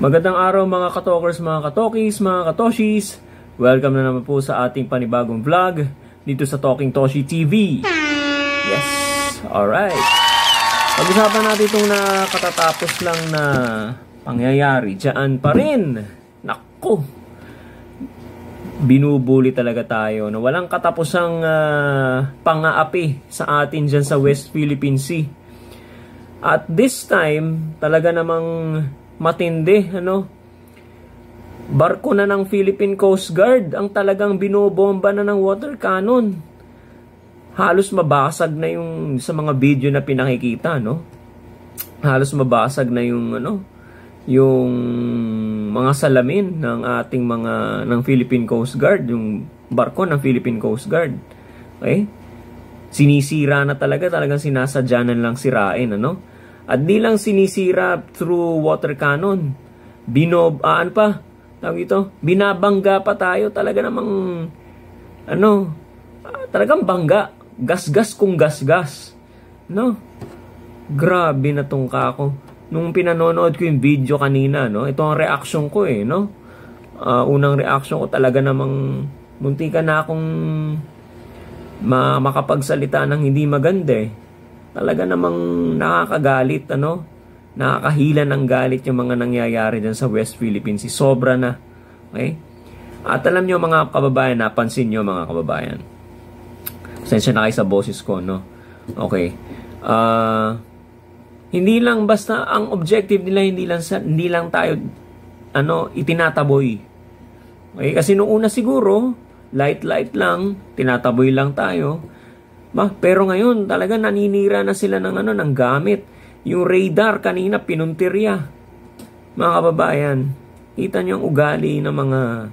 Magandang araw mga katokers, mga katokis, mga katoshis. Welcome na naman po sa ating panibagong vlog dito sa Talking Toshi TV. Yes, alright. Pag-usapan natin itong nakatatapos lang na pangyayari. Diyan pa rin. Naku, binubuli talaga tayo na walang katapusang pang-aapi sa atin dyan sa West Philippine Sea. At this time, talaga namang matindi, barko na ng Philippine Coast Guard ang talagang binobomba na ng water cannon. Halos mabasag na yung sa mga video na pinakikita, halos mabasag na yung yung mga salamin ng ating ng Philippine Coast Guard, yung barko ng Philippine Coast Guard. Okay? Sinisira na talagang sinasadya na lang sirain, At di lang sinisira through water cannon. Binabangga pa tayo. Talaga namang, talagang bangga. Gas-gas kung gas-gas. Grabe na tong kako. Nung pinanonood ko yung video kanina, ito ang reaction ko unang reaction ko talaga namang muntikan na akong makapagsalita ng hindi maganda Talaga namang nakakagalit, nakakahila ng galit yung mga nangyayari dyan sa West Philippine Sea. Sobra na. Okay? At alam nyo mga kababayan, napansin nyo mga kababayan. Sensya na kayo sa boses ko, Okay. Hindi lang basta, ang objective nila, hindi lang tayo, itinataboy. Okay? Kasi noong una siguro, light lang, tinataboy lang tayo. Pero ngayon, talaga naninira na sila ng gamit. Yung radar kanina, pinuntirya. Mga kababayan, kita nyo ang ugali ng mga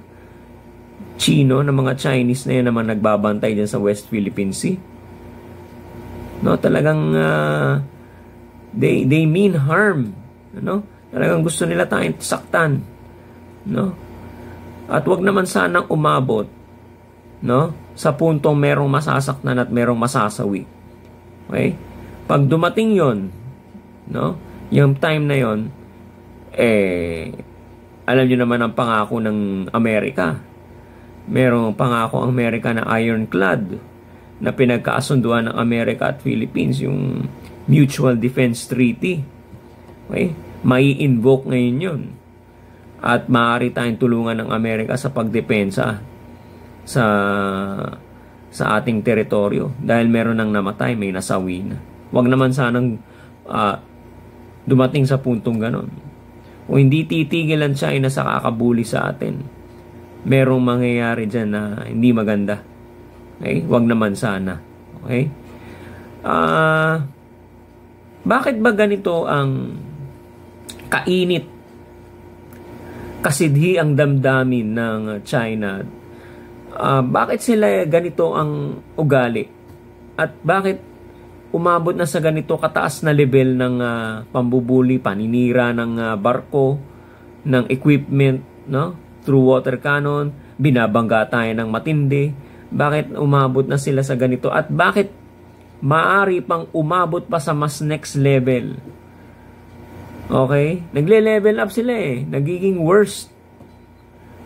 Chino, ng mga Chinese na yan naman nagbabantay dyan sa West Philippine Sea. Talagang they mean harm. Talagang gusto nila tayong saktan. At wag naman sanang umabot sa puntong merong masasaktan at merong masasawi. Okay? Pag dumating yon, yung time na yon, alam nyo naman ang pangako ng Amerika. Merong pangako ang Amerika na ironclad na pinagkaasunduan ng Amerika at Philippines, yung Mutual Defense Treaty. Okay? Mai-invoke ngayon yun. At maaari tayong tulungan ng Amerika sa pagdepensa sa ating teritoryo dahil meron nang namatay, may nasawi na. Huwag naman sanang dumating sa puntong ganon. Kung hindi titigil ang China sa kakabuli sa atin, merong mangyayari dyan na hindi maganda. Okay? Huwag naman sana. Okay? Bakit ba ganito ang kainit, kasidhi ang damdamin ng China? Bakit sila ganito ang ugali? At bakit umabot na sa ganito kataas na level ng pambubuli, paninira ng barko, ng equipment, through water cannon, binabangga tayo ng matindi? Bakit umabot na sila sa ganito? At bakit maaari pang umabot pa sa mas next level? Okay? Nagle-level up sila nagiging worst.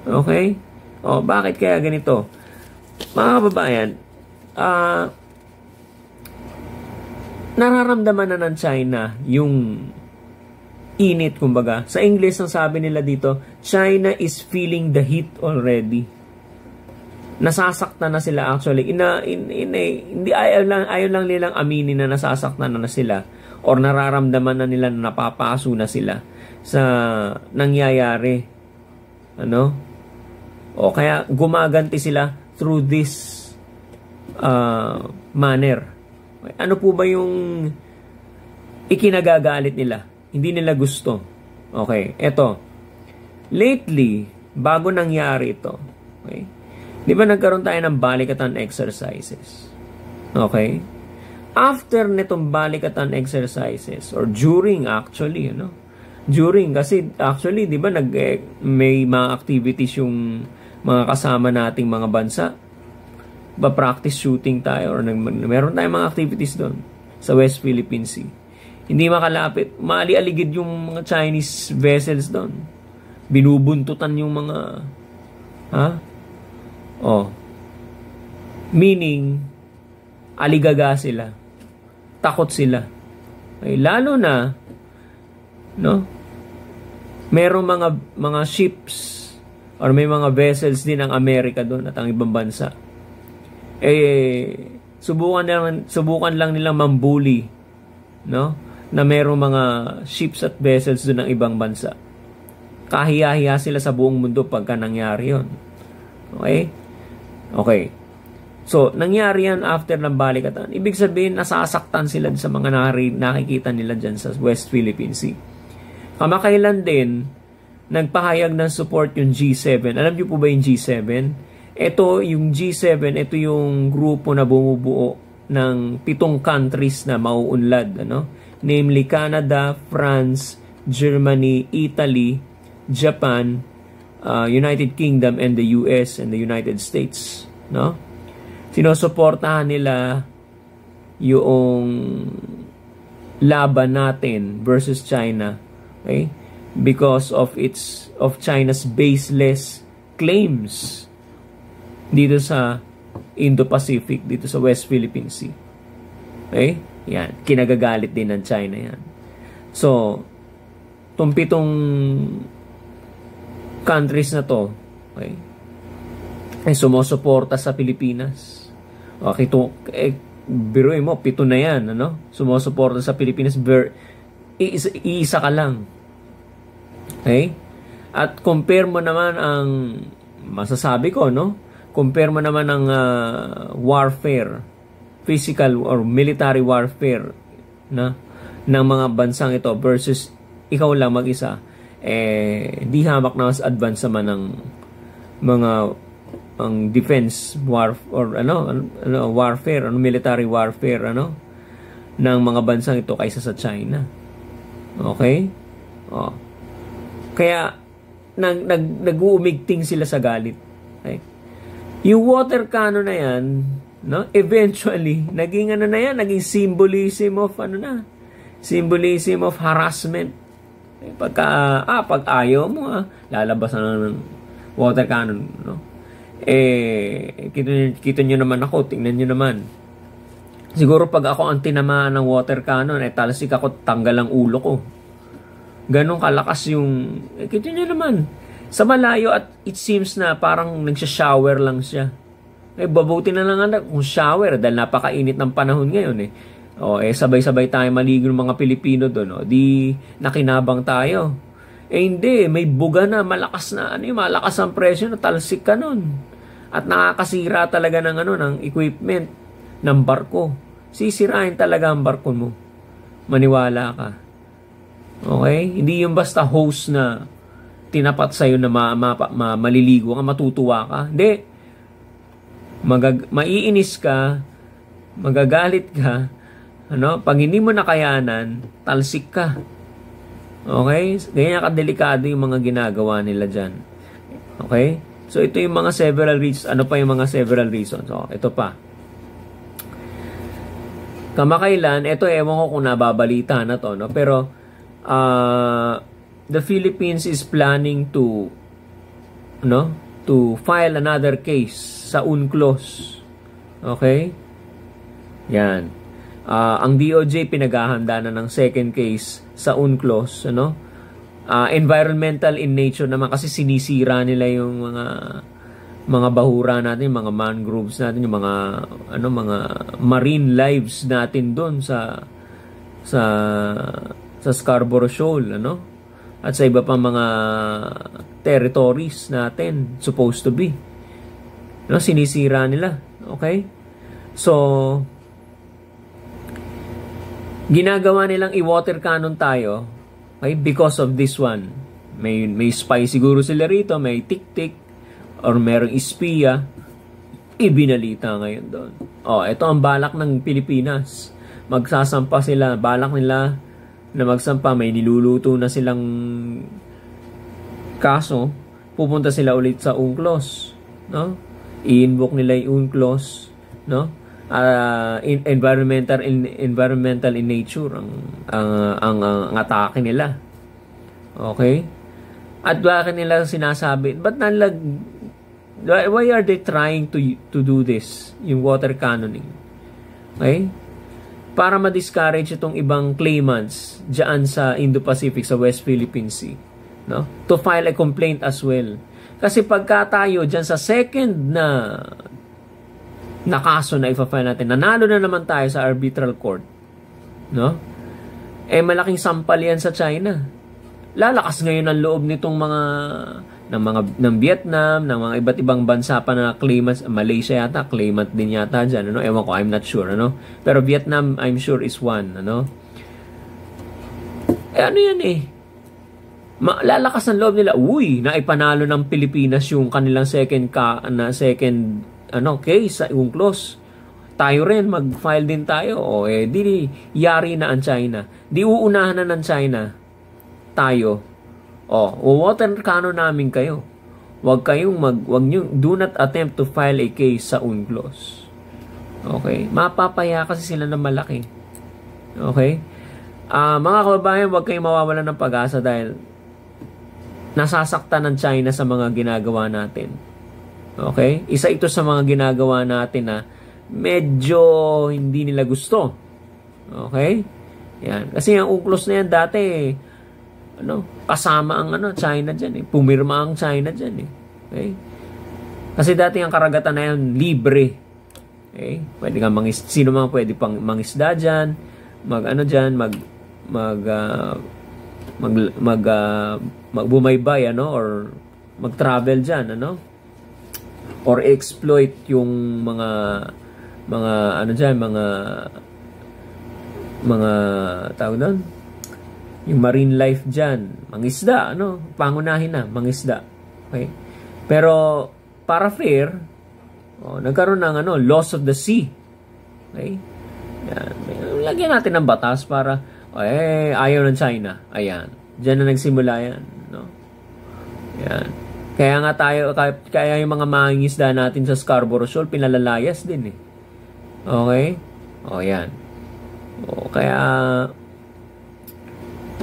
Okay? Bakit kaya ganito? Mga kababayan, nararamdaman na ng China yung init, kumbaga. Sa English, ang sabi nila dito, China is feeling the heat already. Nasasaktan na sila actually. Hindi ayaw lang nilang aminin na nasasaktan na sila or nararamdaman na nila na napapaso na sila sa nangyayari. O kaya gumaganti sila through this manner. Ano po ba yung ikinagagalit nila? Hindi nila gusto. Okay, eto. Lately, bago nangyari ito, okay, di ba nagkaroon tayo ng balikatan exercises? Okay? After nitong balikatan exercises, or during actually, during, kasi actually, di ba may mga activities yung mga kasama nating mga bansa, practice shooting tayo or meron tayong mga activities doon sa West Philippine Sea. Hindi makalapit, maali-aligid yung mga Chinese vessels doon. Binubuntutan yung mga, ha? Oh. Meaning, aligaga sila. Takot sila. Okay, lalo na, no? Merong mga ships or may mga vessels din ang Amerika doon at ang ibang bansa. Subukan lang nilang mambuli, no? Na merong mga ships at vessels doon ng ibang bansa. Kahiya-hiya sila sa buong mundo pagka nangyari yon. Okay? Okay. So, nangyari yan after ng balikatan. Ibig sabihin, nasasaktan sila sa mga nakikita nila dyan sa West Philippine Sea. Kamakailan din, nagpahayag ng support yung G7. Alam niyo po ba yung G7? Ito, yung G7, ito yung grupo na bumubuo ng 7 countries na mauunlad. Ano? Namely, Canada, France, Germany, Italy, Japan, United Kingdom, and the US and the United States. No? Sinusuportahan nila yung laban natin versus China, okay? Because of China's baseless claims dito sa Indo-Pacific, dito sa West Philippine Sea. Okay? Yan, kinagagalit din ng China yan. So, itong 7 countries na to, okay, ay sumusuporta sa Pilipinas. Okay, biruin mo, 7 na yan, ano? Sumusuporta sa Pilipinas, iisa ka lang. Okay? At compare mo naman ang, masasabi ko, no? Compare mo naman ang warfare, physical or military warfare, na ng mga bansang ito versus ikaw lang mag-isa. Di hamak na mas advance naman ng mga ang defense or warfare, military warfare ng mga bansang ito kaysa sa China. Okay? Oh. Kaya nag-uumigting sila sa galit. Okay? Yung water cannon na yan, no? Eventually naging naging symbolism of symbolism of harassment. Pag ayaw mo, lalabas na ng water cannon, no? Kita nyo naman ako, tingnan nyo naman. Siguro pag ako ang tinamaan ng water cannon, talasik ako, tanggal ang ulo ko. Ganon kalakas yung, kita nyo naman. Sa malayo at it seems na parang nagsha-shower lang siya. Babuti na lang kung shower dahil napakainit ng panahon ngayon sabay-sabay tayo maligo ng mga Pilipino doon. Di nakinabang tayo. Hindi, may buga na, malakas ang presyo na talsik ka nun. At nakakasira talaga ng equipment ng barko. Sisirain talaga ang barko mo. Maniwala ka. Okay? Hindi yung basta hose na tinapat sa'yo na maliligo ka, matutuwa ka. Hindi. Maiinis ka, magagalit ka, pag hindi mo nakayanan, talsik ka. Okay? Ganyan kadelikado yung mga ginagawa nila dyan. Okay? So, ito yung mga several reasons. Ano pa yung mga several reasons? Ito pa. Kamakailan, ito ewan ko kung nababalita na to, no? Pero, the Philippines is planning to file another case sa UNCLOS. Okay? Yan. Ang DOJ pinaghahanda na ng second case sa UNCLOS, environmental in nature naman kasi sinisira nila yung mga bahura natin, mga mangroves natin, yung mga marine lives natin doon sa Scarborough Shoal, at sa iba pang mga territories natin supposed to be. Sinisira nila. Okay? So, ginagawa nilang i-water cannon tayo, okay, because of this one. May spy siguro sila rito, may tik-tik, or merong espiya, ibinalita ngayon doon. Ito ang balak ng Pilipinas. Magsasampa sila, balak nila na magsampa, may niluluto na silang kaso, pupunta sila ulit sa UNCLOS, i-invoke nila yung UNCLOS, environmental in nature ang atake nila. Okay? At bakit nila sinasabi, why are they trying to do this, yung water cannoning? Okay? Para ma-discourage itong ibang claimants dyan sa Indo-Pacific, sa West Philippine Sea. No? To file a complaint as well. Kasi pagka tayo dyan sa second na kaso na ipa-file natin, nanalo na naman tayo sa arbitral court. No? Malaking sampal yan sa China. Lalakas ngayon ang loob nitong ng Vietnam, ng mga iba't ibang bansa pa na claimants. Malaysia yata, claimant din yata dyan. Ano? Ewan ko, I'm not sure. Ano? Pero Vietnam, I'm sure is one. Ano? Ano yan lalakas ang loob nila. Uy, naipanalo ng Pilipinas yung kanilang second case sa UNCLOS. Tayo rin, mag-file din tayo. Di yari na ang China. Di uunahan na ng China. Tayo. Water cannon namin kayo. Wag nyo, do not attempt to file a case sa UNCLOS. Okay? Mapapaya kasi sila na malaki. Okay? Mga kababayan, wag kayong mawawalan ng pag-asa dahil nasasaktan ng China sa mga ginagawa natin. Okay? Isa ito sa mga ginagawa natin na medyo hindi nila gusto. Okay? Yan. Kasi yung UNCLOS na yan dati, kasama ang China dyan. Pumirma ang China dyan. Okay? Kasi dati ang karagatan na yan, libre. Okay? Pwede kang sino mga pwede pang mangisda dyan, magbumaybay, or mag-travel dyan, or exploit yung mga tawag doon, yung marine life dyan, mangisda, pangunahin na, mangisda. Okay? Pero, para fair, nagkaroon ng loss of the sea. Okay? Yan. Lagyan natin ng batas para, ayaw ng China. Ayan. Diyan na nagsimula yan. Yan. Kaya yung mga mangingisda natin sa Scarborough Shoal, pinalalayas din Okay? Yan. Kaya,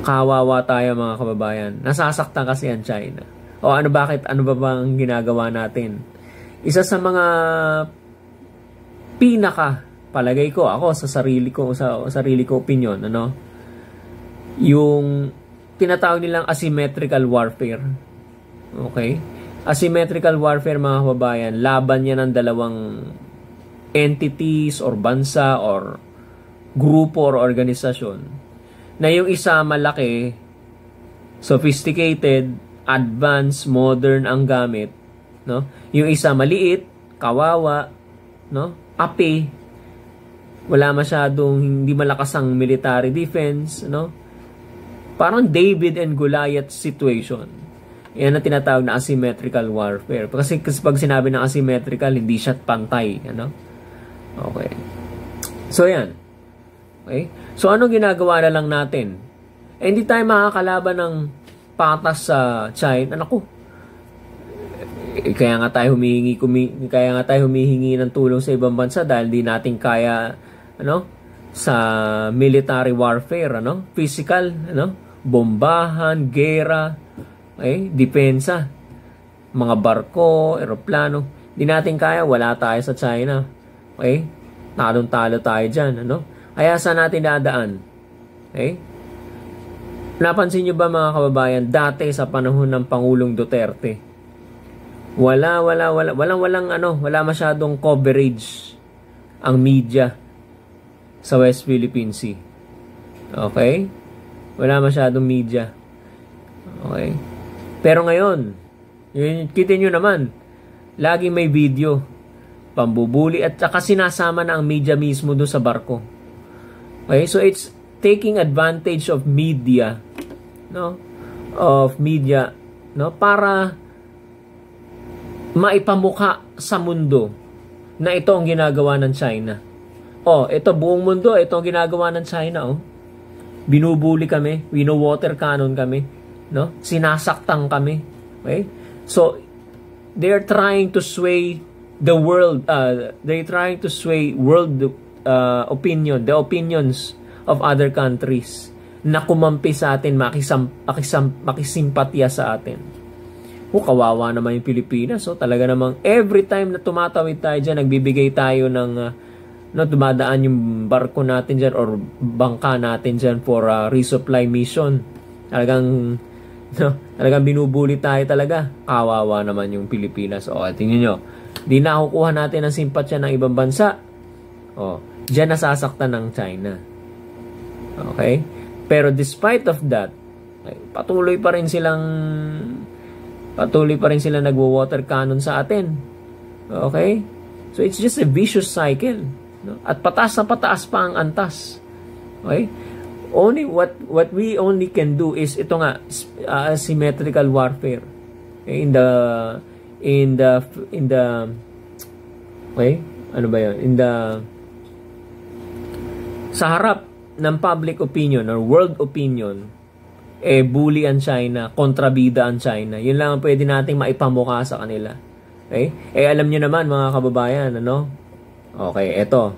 kawawa tayo mga kababayan. Nasasaktan kasi ang China. Bakit? Ano ba bang ginagawa natin? Isa sa mga palagay ko, ako sa sarili ko opinion, yung tinatawag nilang asymmetrical warfare. Okay? Asymmetrical warfare mga kababayan, laban yan ng dalawang entities or bansa or grupo or organisasyon na yung isa malaki, sophisticated, advanced, modern ang gamit, yung isa maliit, kawawa, api, wala masyadong, hindi malakas ang military defense, parang David and Goliath situation. Yan ang tinatawag na asymmetrical warfare. Kasi pag sinabi ng asymmetrical, hindi siya pantay, Okay. So yan. Okay? So, anong ginagawa na lang natin? Hindi tayo makakalaban ng patas sa China. Kaya nga tayo humihingi ng tulong sa ibang bansa dahil di natin kaya sa military warfare, physical, bombahan, gera, depensa, mga barko, eroplano. Di natin kaya, wala tayo sa China. Okay? Talong-talo tayo dyan, Kaya saan natin dadaan? Okay? Napansin nyo ba mga kababayan, dati sa panahon ng Pangulong Duterte, wala masyadong coverage ang media sa West Philippine Sea. Okay? Wala masyadong media. Okay? Pero ngayon, kita nyo naman, lagi may video, pambubuli at saka sinasama na ang media mismo doon sa barko. Okay, so it's taking advantage of media, para maipamukha sa mundo na ito ang ginagawa ng China. Ito buong mundo, ito ang ginagawa ng China, Binubuli kami, wino-water cannon kami, Sinasaktan kami. Okay? So they're trying to sway the world, they're trying to sway world opinion, the opinions of other countries na kumampi sa atin, makisimpatya sa atin. Kawawa naman yung Pilipinas. So, talaga namang every time na tumatawid tayo dyan, nagbibigay tayo ng dumadaan yung barko natin dyan or bangka natin dyan for resupply mission. Talagang binubuli tayo talaga. Kawawa naman yung Pilipinas. Tingnan nyo. Di nakukuha natin ang simpatsya ng ibang bansa. Dyan nasasaktan ng China. Okay? Pero despite of that, patuloy pa rin silang nagwo-water cannon sa atin. Okay? So it's just a vicious cycle. No? At pataas na pataas pa ang antas. Okay? Only what we only can do is ito nga, asymmetrical warfare. Okay? In the okay? Ano ba 'yan? Sa harap ng public opinion or world opinion, bully ang China, kontrabida ang China. Yun lang ang pwede nating maipamukha sa kanila. Okay? Alam nyo naman mga kababayan, ano? Okay, eto.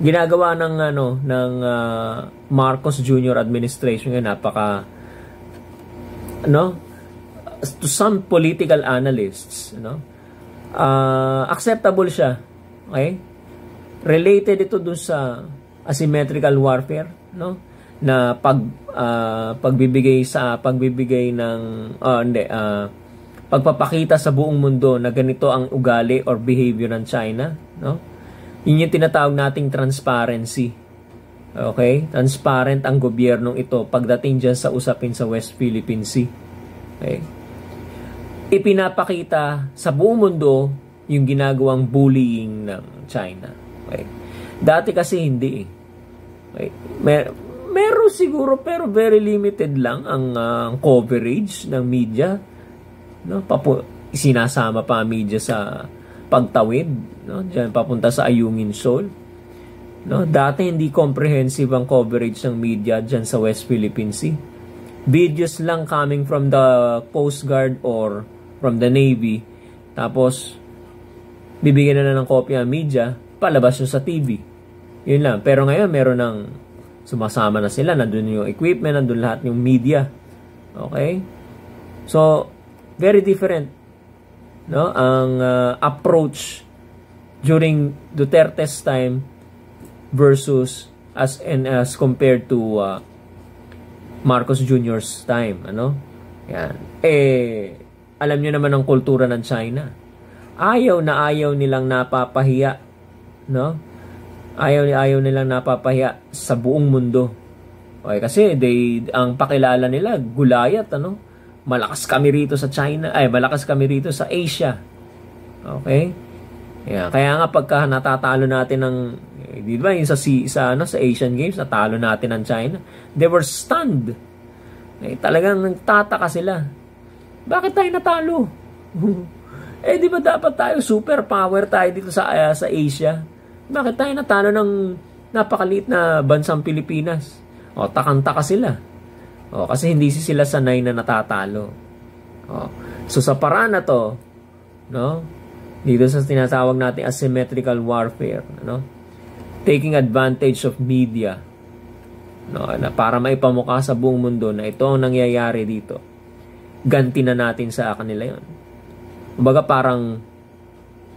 Ginagawa ng Marcos Jr. administration ngayon, to some political analysts, acceptable siya. Okay? Related ito dun sa asymmetrical warfare, no? Na pagpapakita sa buong mundo na ganito ang ugali or behavior ng China, no? Yun yung tinatawag nating transparency. Okay? Transparent ang gobyernong ito pagdating dyan sa usapin sa West Philippine Sea. Okay? Ipinapakita sa buong mundo yung ginagawang bullying ng China. Okay? Dati kasi hindi. Okay? Meron siguro pero very limited lang ang coverage ng media, no? Sinasama pa ang media sa pagtawid, no? Diyan papunta sa Ayungin Shoal, no? Dati hindi comprehensive ang coverage ng media diyan sa West Philippine Sea. Videos lang coming from the Coast Guard or from the Navy, tapos bibigyan na ng kopya ang media, palabas yun sa TV. Yun lang. Pero ngayon meron ng sumasama na sila, nandun yung equipment, nandun lahat yung media. Okay? So, very different, no? Ang approach during Duterte's time versus as compared to Marcos Jr.'s time, ano? Yan. Alam niyo naman ang kultura ng China. Ayaw nilang napapahiya, no? Ayaw nilang napapahiya sa buong mundo. Okay, kasi ang pakilala nila, gulayat, ano? Malakas kami rito sa China, malakas kami rito sa Asia. Okay? Yeah, kaya nga pagka natatalo natin ng di ba yung sa Asian Games, natalo natin ng China. They were stunned. Talagang nagtataka sila. Bakit tayo natalo? Di ba dapat tayo superpower tayo dito sa Asia? Bakit tayo natalo ng napakaliit na bansang Pilipinas? Takang-taka sila. Kasi hindi sila sanay na natatalo. So sa paraan na to, no? Dito sa tinatawag natin asymmetrical warfare, no? Taking advantage of media, no? Na para maipamukha sa buong mundo na ito ang nangyayari dito. Ganti na natin sa kanila 'yon. Kumbaga parang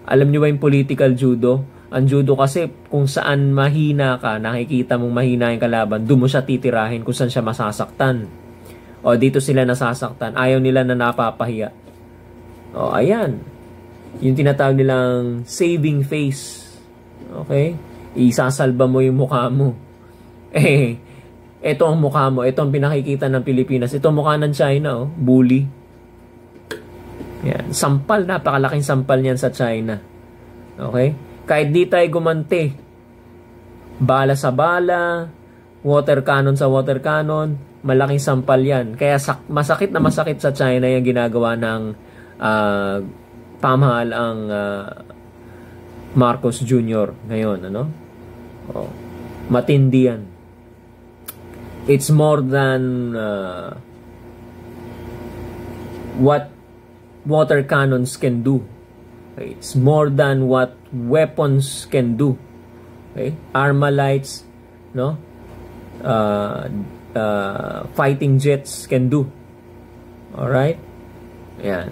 alam niyo ba yung political judo? Ang judo kasi kung saan mahina ka, nakikita mong mahina yung kalaban, doon mo siya titirahin kung saan siya masasaktan. Dito sila nasasaktan. Ayaw nila na napapahiya. Ayan. Yung tinatawag nilang saving face. Okay? Isasalba mo yung mukha mo. Ito ang mukha mo. Ito ang pinakikita ng Pilipinas. Ito ang mukha ng China. Bully. Yan. Sampal. Napakalaking sampal niyan sa China. Okay? Kahit di tayo gumante, bala sa bala, water cannon sa water cannon, malaking sampal yan. Kaya masakit na masakit sa China yung ginagawa ng pamahalaang Marcos Jr. ngayon. Ano? Matindi yan. It's more than what water cannons can do. Okay? It's more than what weapons can do. Okay? Armalites, no? Fighting jets can do. Alright? Ayan.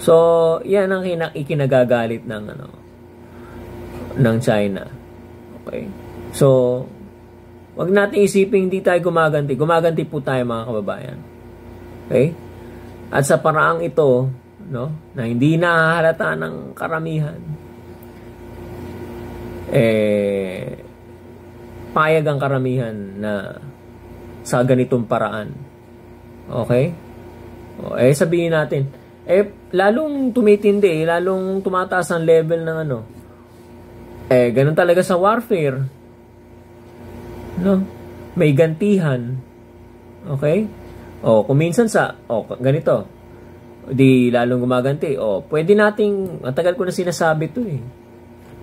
So, yan ang ikinagagalit ng ng China. Okay? So, wag natin isipin hindi tayo gumaganti. Gumaganti po tayo, mga kababayan. Okay? At sa paraang ito, no, na hindi nahahalata ng karamihan, payag ang karamihan na sa ganitong paraan. Okay? Sabihin natin, lalong tumitindi, lalong tumataas ang level ng ganun talaga sa warfare. No? May gantihan. Okay? Kung minsan ganito, di lalong gumaganti. Pwede nating, matagal ko na sinasabi to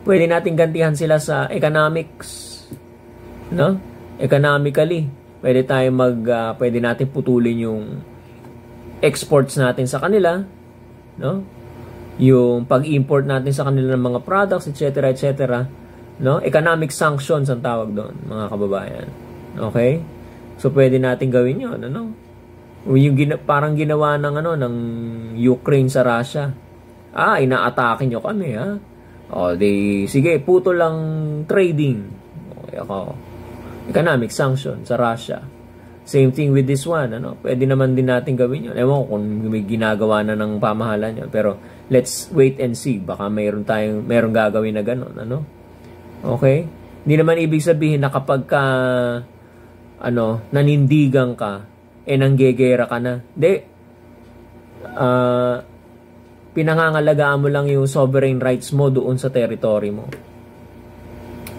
pwede nating gantihan sila sa economics. No? Economically. Pwede natin putulin yung exports natin sa kanila, no? Yung pag-import natin sa kanila ng mga products, etc., etc., no? Economic sanctions ang tawag doon, mga kababayan. Okay? So pwede natin gawin 'yon, Yung parang ginawa ng Ukraine sa Russia. Inaatake nyo kami, ha? Sige, puto lang trading. Okay, economic sanction sa Russia. Same thing with this one, Pwede naman din natin gawin 'yon. Ewan ko kung may ginagawa na ng pamahalan 'yon, pero let's wait and see. Baka mayroong gagawin na gano'n, Okay? Hindi naman ibig sabihin na kapag nanindigan ka, nanggegera ka na. Hindi. Pinangangalagaan mo lang yung sovereign rights mo doon sa territory mo.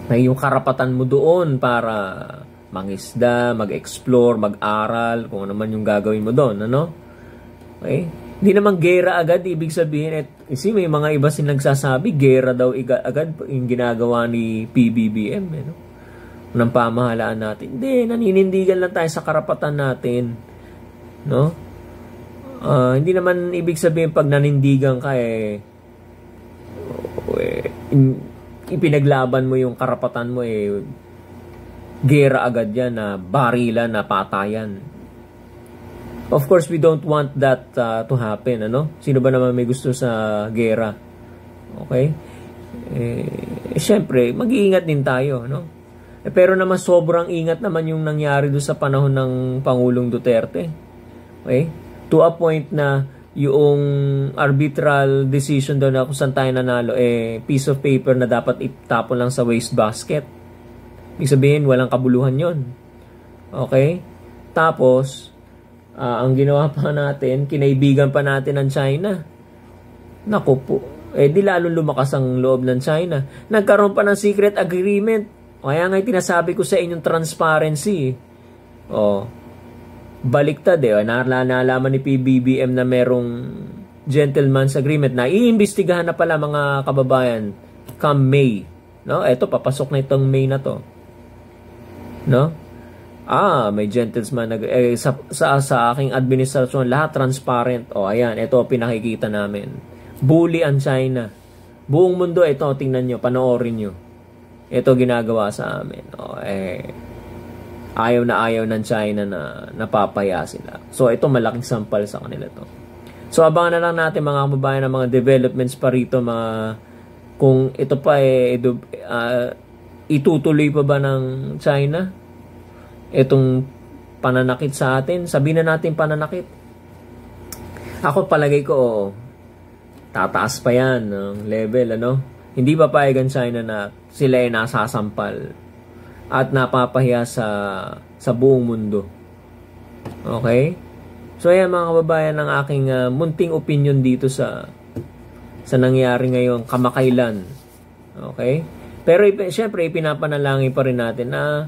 May yung karapatan mo doon para mangisda, mag-explore, mag-aral, kung ano man yung gagawin mo doon, Okay? Hindi naman gera agad, ibig sabihin, may mga iba nagsasabi, gera daw agad yung ginagawa ni PBBM, ng pamahalaan natin. Hindi, naninindigan lang tayo sa karapatan natin, hindi naman ibig sabihin pag nanindigan ka, ipinaglaban mo yung karapatan mo, gera agad yan, na barilan, na patayan. Of course, we don't want that to happen, Sino ba naman may gusto sa gera? Okay? Siyempre, mag-iingat din tayo, pero naman sobrang ingat naman yung nangyari doon sa panahon ng Pangulong Duterte. Okay? To a point na yung arbitral decision doon na kung saan tayo nanalo, piece of paper na dapat itapon lang sa wastebasket. Ibig sabihin, walang kabuluhan yon. Okay? Tapos, ang ginawa pa natin, kinaibigan pa natin ng China. Naku po. Di lalong lumakas ang loob ng China. Nagkaroon pa ng secret agreement. Kaya nga tinasabi ko sa inyong transparency. Baliktad nalaman ni PBBM na merong gentleman's agreement na iimbestigahan na pala, mga kababayan, come May. Eto, papasok na itong May na to. May gentleman sa aking administrasyon, lahat transparent. Ayan, ito pinakikita namin. Bully ang China. Buong mundo, ito, tingnan nyo, panoorin nyo. Ito ginagawa sa amin. Ayaw ng China na napapaya sila. So, ito malaking sampal sa kanila to. So, abangan na lang natin, mga kababayan, ng mga developments pa rito, kung ito pa itutuloy pa ba ng China itong pananakit sa atin. Sabihin na natin pananakit. Ako palagay ko, tataas pa yan ng level, Hindi pa payagan China na sila ay nasasampal at napapahiya sa buong mundo. Okay? So, ayan, mga kababayan, ang aking munting opinion dito sa nangyari ngayon kamakailan. Okay? Pero siyempre, ipinapanalangin pa rin natin na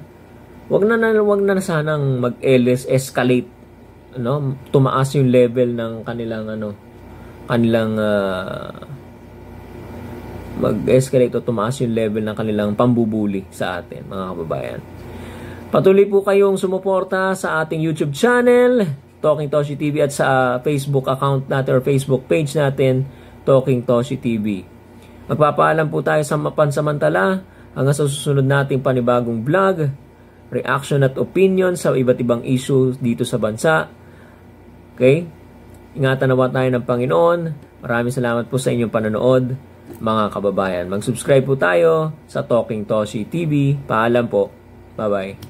wag na sanang mag-escalate, tumaas yung level ng kanilang mag-escalate o tumaas yung level ng kanilang pambubuli sa atin, mga kababayan. Patuloy po kayong sumuporta sa ating YouTube channel, Talking Toshi TV, at sa Facebook account natin or Facebook page natin, Talking Toshi TV. Magpapaalam po tayo sa pansamantala hanggang sa susunod nating panibagong vlog, reaction at opinion sa iba't ibang issue dito sa bansa. Okay? Ingatan nawa tayo ng Panginoon. Maraming salamat po sa inyong panonood, mga kababayan. Mag-subscribe po tayo sa Talking Toshi TV. Paalam po. Bye-bye.